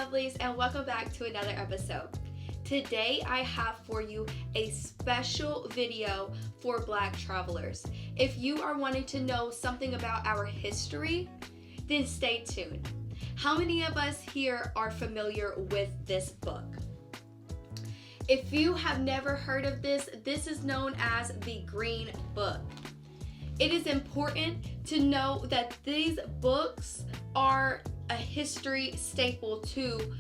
lovelies, and welcome back to another episode. Today I have for you a special video for Black travelers. If you are wanting to know something about our history, then stay tuned. How many of us here are familiar with this book? If you have never heard of this, this is known as the Green Book. It is important to know that these books are a history staple to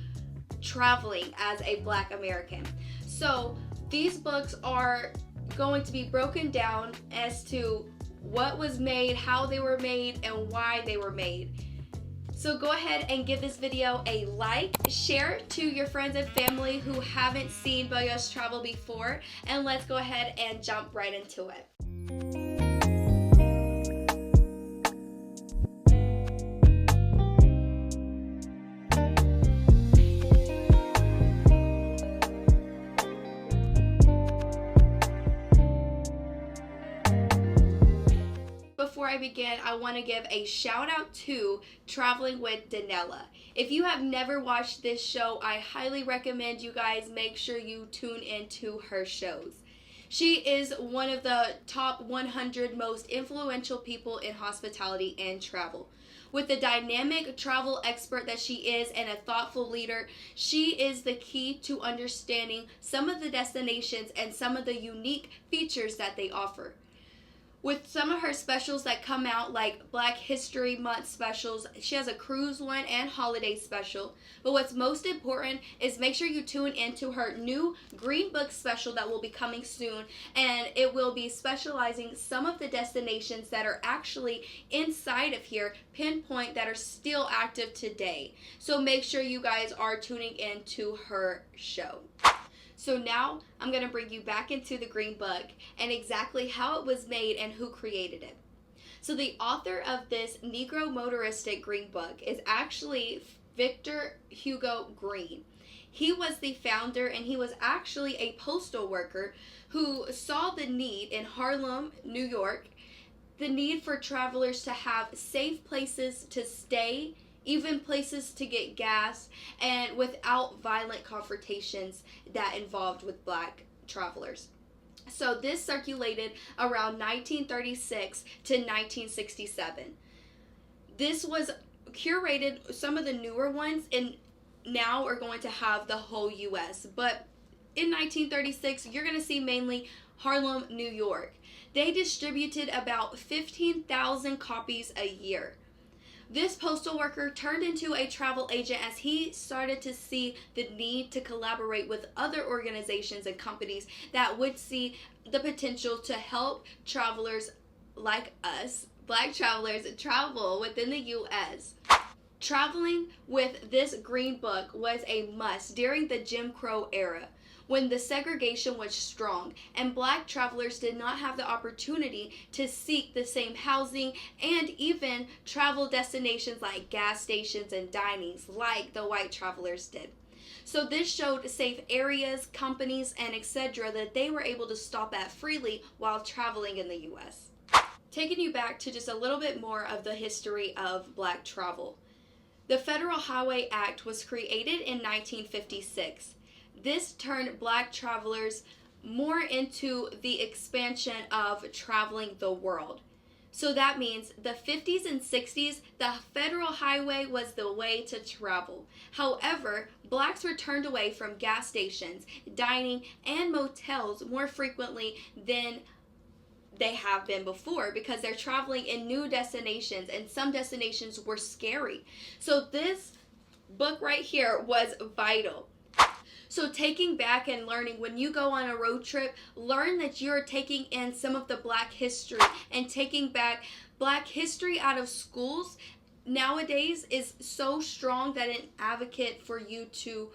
traveling as a Black American. So these books are going to be broken down as to what was made, how they were made, and why they were made. So go ahead and give this video a like, share it to your friends and family who haven't seen Bello's Travel before, and let's go ahead and jump right into it. Before I begin, I want to give a shout out to Traveling with Danella. If you have never watched this show, I highly recommend you guys make sure you tune into her shows. She is one of the top 100 most influential people in hospitality and travel. With the dynamic travel expert that she is and a thoughtful leader, she is the key to understanding some of the destinations and some of the unique features that they offer. With some of her specials that come out, like Black History Month specials, she has a cruise one and holiday special. But what's most important is make sure you tune into her new Green Book special that will be coming soon. And it will be specializing some of the destinations that are actually inside of here, pinpoint, that are still active today. So make sure you guys are tuning into her show. So now I'm going to bring you back into the Green Book and exactly how it was made and who created it. So the author of this Negro Motorist Green Book is actually Victor Hugo Green. He was the founder, and he was actually a postal worker who saw the need in Harlem, New York, the need for travelers to have safe places to stay, even places to get gas, and without violent confrontations that involved with Black travelers. So this circulated around 1936 to 1967. This was curated, some of the newer ones, and now are going to have the whole U.S. But in 1936, you're going to see mainly Harlem, New York. They distributed about 15,000 copies a year. This postal worker turned into a travel agent as he started to see the need to collaborate with other organizations and companies that would see the potential to help travelers like us, Black travelers, travel within the U.S. Traveling with this Green Book was a must during the Jim Crow era, when the segregation was strong and Black travelers did not have the opportunity to seek the same housing and even travel destinations like gas stations and dinings like the white travelers did. So this showed safe areas, companies, and etc. that they were able to stop at freely while traveling in the U.S. Taking you back to just a little bit more of the history of Black travel. The Federal Highway Act was created in 1956. This turned Black travelers more into the expansion of traveling the world. So that means the 50s and 60s, the federal highway was the way to travel. However, Blacks were turned away from gas stations, dining, and motels more frequently than they have been before because they're traveling in new destinations, and some destinations were scary. So this book right here was vital. So taking back and learning, when you go on a road trip, learn that you're taking in some of the Black history, and taking back Black history out of schools nowadays is so strong that an advocate for you to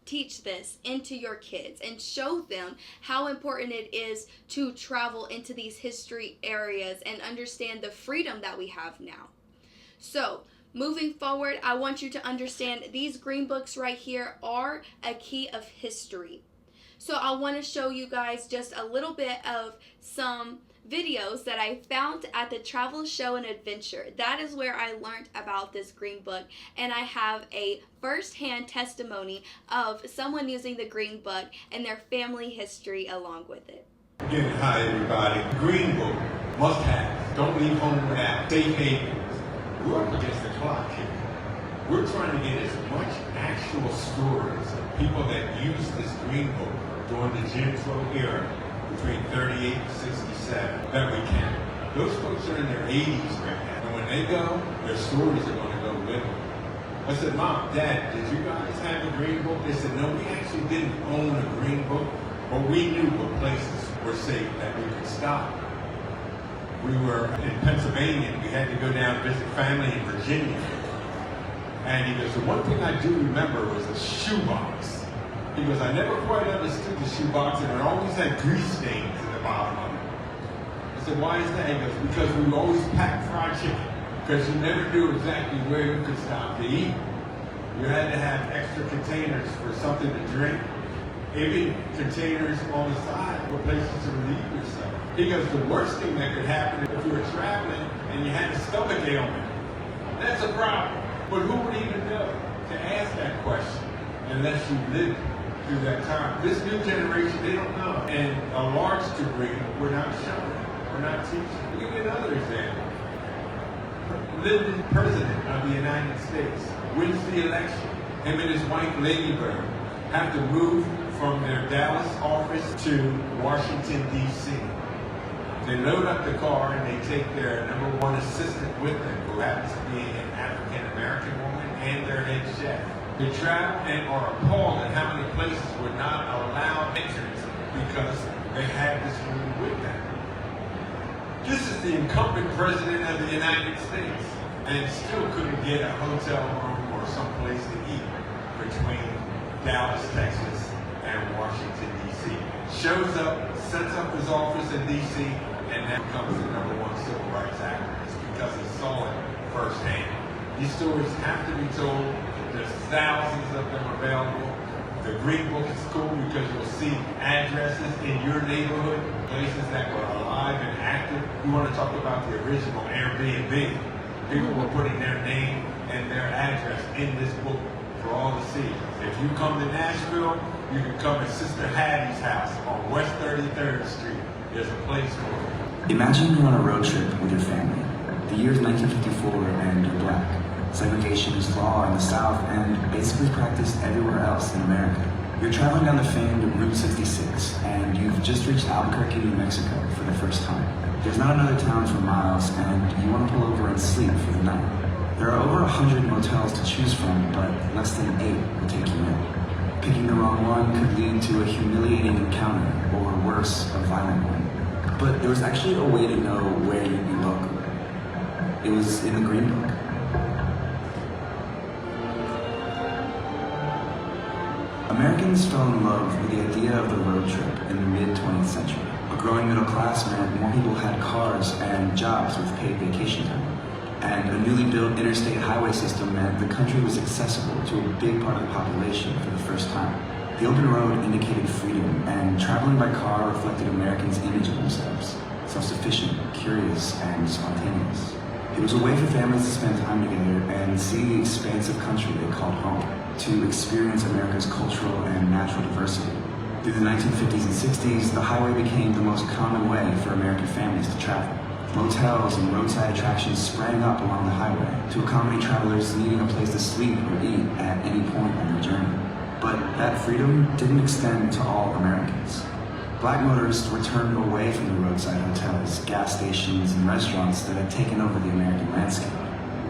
teach this into your kids and show them how important it is to travel into these history areas and understand the freedom that we have now. So moving forward, I want you to understand these Green Books right here are a key of history. So I want to show you guys just a little bit of some videos that I found at the Travel Show and Adventure. That is where I learned about this green book, and I have a first-hand testimony of someone using the green book and their family history along with it. Again, hi everybody. Green book, must have. Don't leave home without. Safe haven. We're up against the clock here. We're trying to get as much actual stories of people that used this green book during the Jim Crow era between 38 and 67 that we can. Those folks are in their 80s right now. And when they go, their stories are going to go with them. I said, Mom, Dad, did you guys have a green book? They said, no, we actually didn't own a green book, but we knew what places were safe that we could stop. We were in Pennsylvania, and we had to go down and visit family in Virginia. And he goes, the one thing I do remember was a shoebox. He goes, I never quite understood the shoebox, and it always had grease stains at the bottom of it. I said, why is that? He goes, because we always packed fried chicken, because you never knew exactly where you could stop to eat. You had to have extra containers for something to drink, even containers on the side for places to relieve yourself. He goes, the worst thing that could happen if you were traveling and you had a stomach ailment. That's a problem. But who would even know to ask that question unless you lived through that time? This new generation, they don't know. And a large degree, we're not showing. We're not teaching. I'll give you another example. Lyndon, President of the United States, wins the election. Him and his wife, Lady Bird, have to move from their Dallas office to Washington, D.C. They load up the car and they take their #1 assistant with them, who happens to be an African-American woman, and their head chef. They travel and are appalled at how many places were not allowed entrance because they had this rule with them. This is the incumbent president of the United States, and still couldn't get a hotel room or someplace to eat between Dallas, Texas, and Washington, D.C. Shows up, sets up his office in D.C., and now becomes the #1 civil rights activist because he saw it firsthand. These stories have to be told. There's thousands of them available. The Green Book is cool because you'll see addresses in your neighborhood, places that were alive and active. We want to talk about the original Airbnb. People were putting their name and their address in this book for all to see. If you come to Nashville, you can come to Sister Hattie's house on West 33rd Street. There's a place for it. Imagine you're on a road trip with your family. The year is 1954 and you're black. Segregation is law in the South and basically practiced everywhere else in America. You're traveling down the famed Route 66 and you've just reached Albuquerque, New Mexico for the first time. There's not another town for miles and you want to pull over and sleep for the night. There are over 100 motels to choose from, but less than 8 will take you in. Picking the wrong one could lead to a humiliating encounter, or worse, a violent one. But there was actually a way to know where you'd be welcome. It was in the Green Book. Americans fell in love with the idea of the road trip in the mid-20th century. A growing middle class meant more people had cars and jobs with paid vacation time. And a newly built interstate highway system meant the country was accessible to a big part of the population for the first time. The open road indicated freedom, and traveling by car reflected Americans' image of themselves: self-sufficient, curious, and spontaneous. It was a way for families to spend time together and see the expansive country they called home, to experience America's cultural and natural diversity. Through the 1950s and 60s, the highway became the most common way for American families to travel. Motels and roadside attractions sprang up along the highway to accommodate travelers needing a place to sleep or eat at any point on their journey. But that freedom didn't extend to all Americans. Black motorists were turned away from the roadside hotels, gas stations, and restaurants that had taken over the American landscape.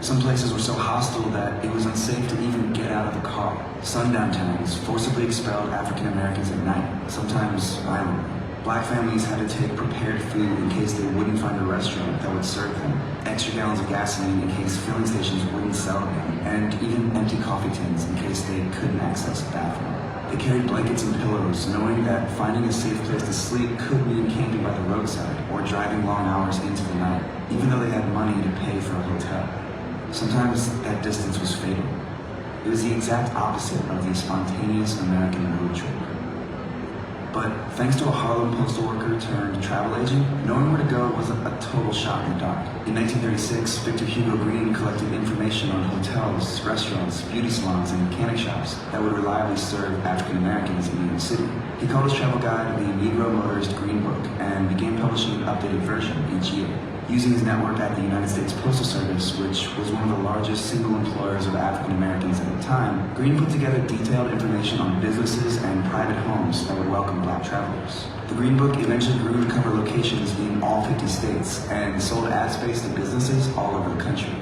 Some places were so hostile that it was unsafe to even get out of the car. Sundown towns forcibly expelled African Americans at night, sometimes violently. Black families had to take prepared food in case they wouldn't find a restaurant that would serve them, extra gallons of gasoline in case filling stations wouldn't sell them, and even empty coffee tins in case they couldn't access a bathroom. They carried blankets and pillows, knowing that finding a safe place to sleep could mean camping by the roadside or driving long hours into the night, even though they had money to pay for a hotel. Sometimes that distance was fatal. It was the exact opposite of the spontaneous American road trip. But thanks to a Harlem postal worker turned travel agent, knowing where to go wasn't a total shot in the dark. In 1936, Victor Hugo Green collected information on hotels, restaurants, beauty salons, and mechanic shops that would reliably serve African Americans in New York City. He called his travel guide the Negro Motorist Green Book and began publishing an updated version each year. Using his network at the United States Postal Service, which was one of the largest single employers of African Americans at the time, Green put together detailed information on businesses and private homes that would welcome black travelers. The Green Book eventually grew to cover locations in all 50 states and sold ad space to businesses all over the country.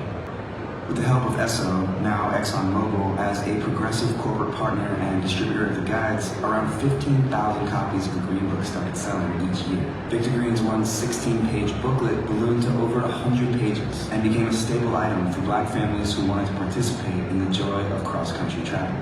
With the help of Esso, now ExxonMobil, as a progressive corporate partner and distributor of the guides, around 15,000 copies of the Green Book started selling each year. Victor Green's once 16-page booklet ballooned to over 100 pages and became a staple item for black families who wanted to participate in the joy of cross-country travel.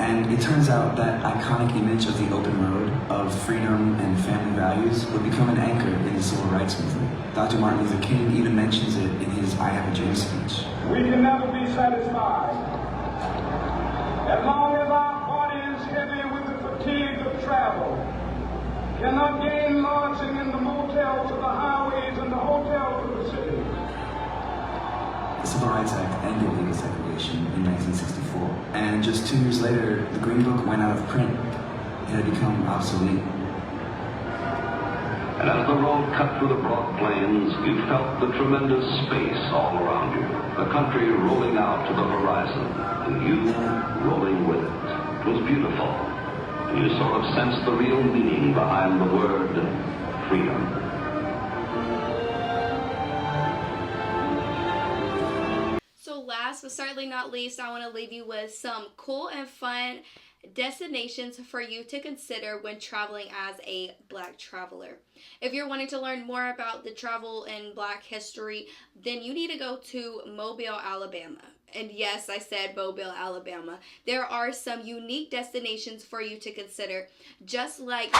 And it turns out that iconic image of the open road, of freedom and family values, would become an anchor in the civil rights movement. Dr. Martin Luther King even mentions it in his I Have a Dream speech. We can never be satisfied as long as our body is heavy with the fatigue of travel, cannot gain lodging in the motels of the highways and the hotels of the city. The Civil Rights Act ended legal segregation in 1964, and just 2 years later, the Green Book went out of print. It had become obsolete. And as the road cut through the broad plains, you felt the tremendous space all around you, the country rolling out to the horizon, and you rolling with it. It was beautiful, and you sort of sensed the real meaning behind the word freedom. So last but certainly not least, I want to leave you with some cool and fun destinations for you to consider when traveling as a black traveler. If you're wanting to learn more about the travel and black history, then you need to go to Mobile, Alabama. And yes, I said Mobile, Alabama. There are some unique destinations for you to consider, just like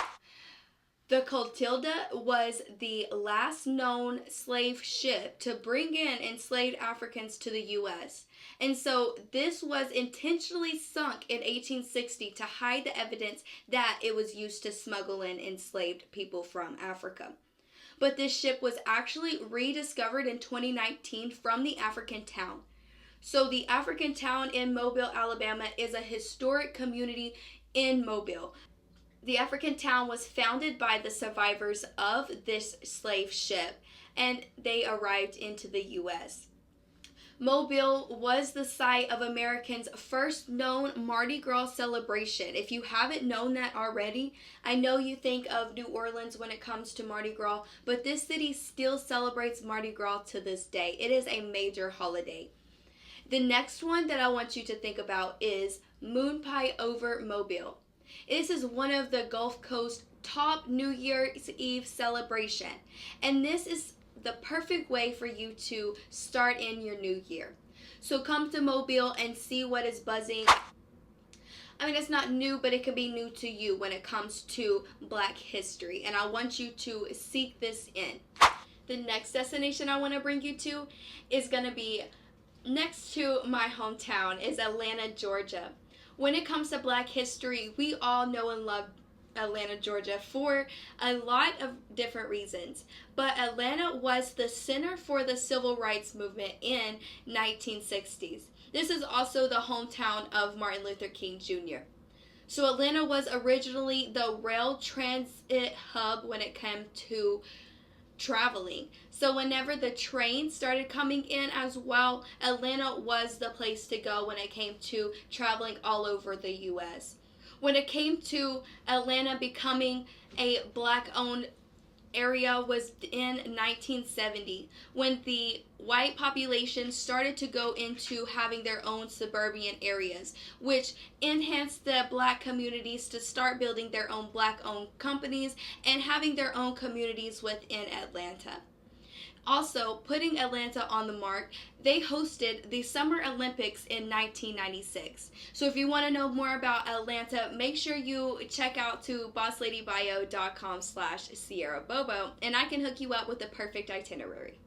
the Clotilda was the last known slave ship to bring in enslaved Africans to the U.S. And so this was intentionally sunk in 1860 to hide the evidence that it was used to smuggle in enslaved people from Africa. But this ship was actually rediscovered in 2019 from the African town. So the African town in Mobile, Alabama is a historic community in Mobile. The African town was founded by the survivors of this slave ship, and they arrived into the U.S. Mobile was the site of Americans' first known Mardi Gras celebration. If you haven't known that already, I know you think of New Orleans when it comes to Mardi Gras, but this city still celebrates Mardi Gras to this day. It is a major holiday. The next one that I want you to think about is Moon Pie over Mobile. This is one of the Gulf Coast top New Year's Eve celebration, and this is the perfect way for you to start in your new year. So come to Mobile and see what is buzzing. I mean, it's not new, but it can be new to you when it comes to black history, and I want you to seek this in. The next destination I want to bring you to is going to be next to my hometown, is Atlanta, Georgia. When it comes to black history, we all know and love Atlanta, Georgia for a lot of different reasons. But Atlanta was the center for the civil rights movement in 1960s. This is also the hometown of Martin Luther King Jr. So Atlanta was originally the rail transit hub when it came to traveling. So whenever the trains started coming in as well, Atlanta was the place to go when it came to traveling all over the U.S. When it came to Atlanta becoming a black-owned area was in 1970, when the white population started to go into having their own suburban areas, which enhanced the black communities to start building their own black-owned companies and having their own communities within Atlanta. Also, putting Atlanta on the mark, they hosted the Summer Olympics in 1996. So if you want to know more about Atlanta, make sure you check out to bossladybio.com/SierraBobo, and I can hook you up with the perfect itinerary.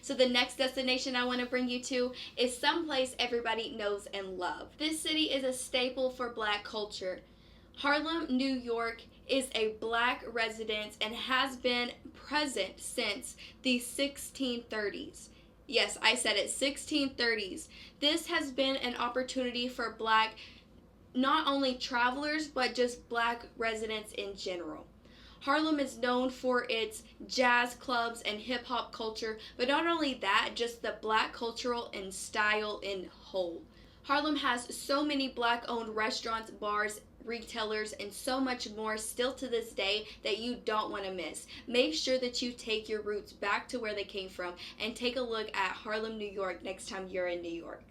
So the next destination I want to bring you to is someplace everybody knows and loves. This city is a staple for black culture. Harlem, New York is a black residence and has been present since the 1630s. Yes, I said it, 1630s. This has been an opportunity for black, not only travelers, but just black residents in general. Harlem is known for its jazz clubs and hip-hop culture, but not only that, just the black cultural and style in whole. Harlem has so many black-owned restaurants, bars, retailers, and so much more still to this day that you don't want to miss. Make sure that you take your roots back to where they came from and take a look at Harlem, New York next time you're in New York.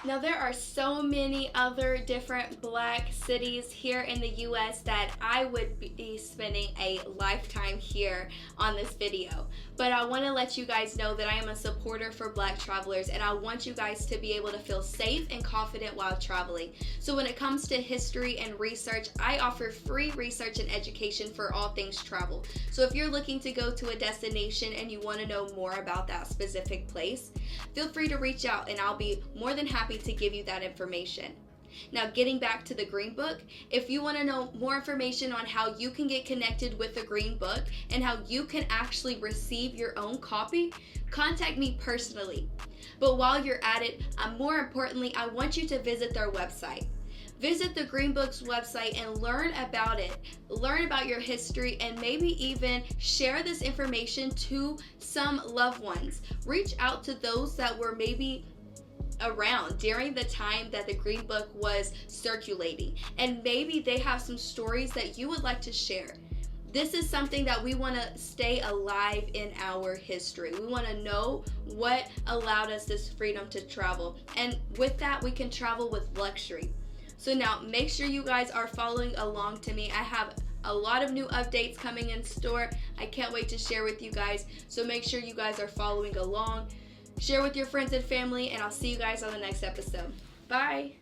Now, there are so many other different black cities here in the US that I would be spending a lifetime here on this video. But I want to let you guys know that I am a supporter for black travelers, and I want you guys to be able to feel safe and confident while traveling. So when it comes to history and research, I offer free research and education for all things travel. So if you're looking to go to a destination and you want to know more about that specific place, feel free to reach out and I'll be more than happy to give you that information. Now, getting back to the Green Book, if you want to know more information on how you can get connected with the Green Book and how you can actually receive your own copy, contact me personally. But while you're at it, more importantly, I want you to visit their website. Visit the Green Book's website and learn about it. Learn about your history and maybe even share this information to some loved ones. Reach out to those that were maybe around during the time that the Green Book was circulating, and maybe they have some stories that you would like to share. This is something that we want to stay alive in our history. We want to know what allowed us this freedom to travel, and with that we can travel with luxury. So now make sure you guys are following along to me. I have a lot of new updates coming in store. I can't wait to share with you guys, so make sure you guys are following along. Share with your friends and family, and I'll see you guys on the next episode. Bye!